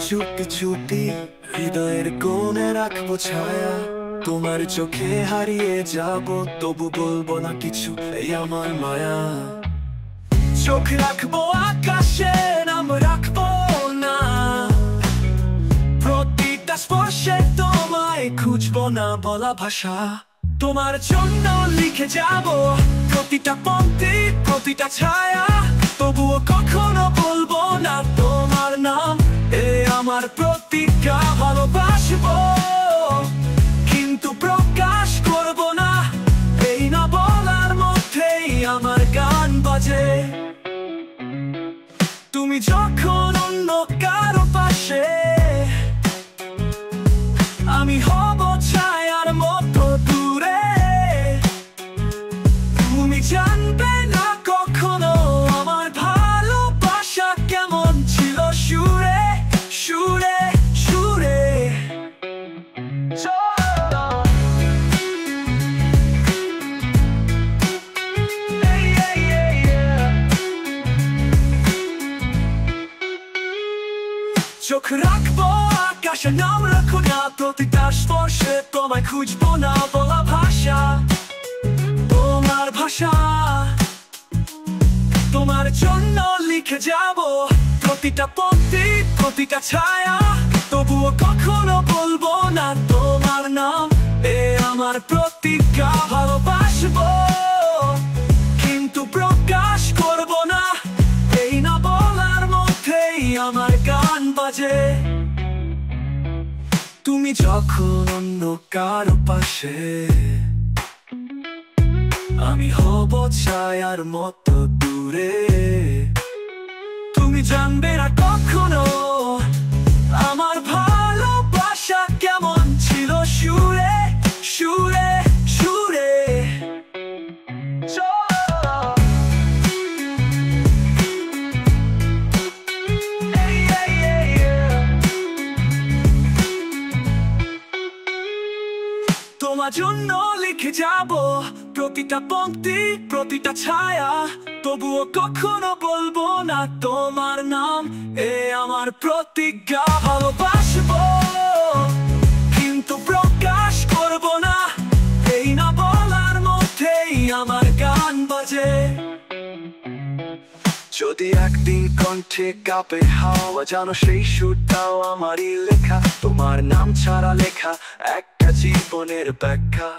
চুপি চুপি হৃদয়ের কোণে রাখবো ছায়া। তোমার চোখে হারিয়ে যাব, তবু বলবো না কিছু, এই আমার মায়া। চোখ রাখবো আকাশে, নাম রাখবো না, প্রতিটা স্পর্শে তোমায় খুঁজবো না বলা ভাষা। তোমার জন্য লিখে যাব প্রতিটা পংক্তি, প্রতিটা ছায়া, তবুও কখনো বলবো না তোমার নাম। আমার প্রতিজ্ঞা, ভালোবাসবো কিন্তু প্রকাশ করব না, এই না বলার মধ্যেই আমার গান বাজে। তুমি যখন অন্য কারো পাশে, আমি হব ছায়ার মতো দূরে। তুমি জানবে না কখনো আমার ভালোবাসা কেমন ছিল সুরে সুরে সুরে। চোখ রাখবো আকাশে, নাম রাখো না, প্রতিটা স্পর্শে তোমায় খুঁজবো না বলা ভাষা। তোমার ভাষা, তোমার জন্য লিখে যাব প্রতিটা পংক্তি, প্রতিটা ছায়া, তবুও কখনো বলবো না তোমার নাম। আমার প্রতিজ্ঞা, ভালোবাসবো কিন্তু প্রকাশ করব না, এই না বলার মধ্যেই আমার গান বাজে। তুমি যখন অন্য কারো পাশে, আমি হব ছায়ার মতো দূরে। তুমি জানবে না কখনো আমার ভালোবাসা কেমন ছিল সুরে সুরে সুরে। তোমার জন্য লিখে যাব প্রতিটা পংক্তি, প্রতিটা ছায়া, তবুও কখনো বলবো না তোমার নাম। আমার প্রতিজ্ঞা, ভালোবাসবো কিন্তু প্রকাশ করব না, এই না বলার মধ্যেই আমার গান বাজে। যদি একদিন কণ্ঠে কাঁপে হাওয়া, জানো সেই সুরটাও আমারই লেখা। তোমার নাম ছাড়া লেখা একটা জীবনের ব্যাখ্যা।